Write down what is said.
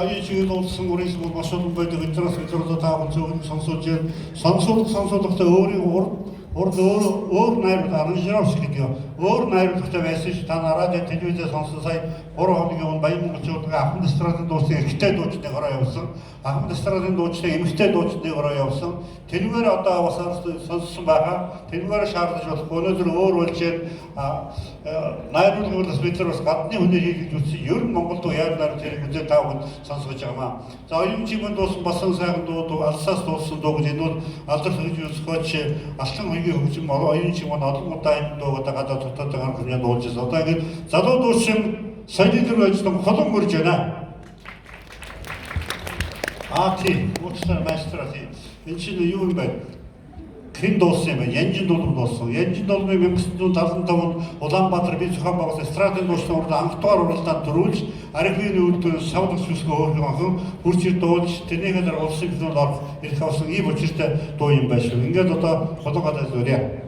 이 지금 улсын үрээс бол маш олон байдаг интернет мэдрэлд таахан зөвхөн сонсож сонсохдоо өөр найрууд аранжировч гэдэг өөр найруулгатай байсан ш та радио телевизээр сонсон сая 3 хоногийн өмнө Баян монголчуудын Ахмад эстрадын дуучин эрэгтэй дуучныг ороо явуулсан. Ахмад эстрадын дуучныг эмэгтэй дуучныг ороо явуулсан. Тэрүүгээр одоо бас сонссон байгаа. Тэрүүгээр шаардаж болохгүй өнөөдөр өөр үйлчээр найруулгаас бид нар бас гадны хүний хийлгэж үзсэн. Ер нь Монголд яагаад тэрийг үзээ таавал сонсгож байгаамаа. За оюун чимэнд дуусан басан сайхан дуу алсаас дуусан дуу гэж энэ бол алдар хөгж үзэхөч алтан хоёрын хөгжим оюун чимэнд олон удаа энэ дуугаа гадаа дотоод байгаа хүмүүс дуулж байгаа. Одоо ингэ залуу дуучин соёлын ажиллагаа холон мөрж байна. Тийм. Уучтар майстрати. Энэ чинь юу юм бэ? Хэн дуусан юм бэ? Янжин дуулам дуусан. Янжин дуулмыг 1975 онд Улаанбаатар бие зохион байгуулсан эстрадын дуучны урд анх дугаар уралдаанд төрүүлж, Арифын үйлдвэр савд өсгөө өөрхөн хүрчээр дуулж, тэрнийгээ дараа улсын филмд орох эрх авсан ийм учиртай дуу юм байна шүү. Ингээд одоо холонгод ажиллая.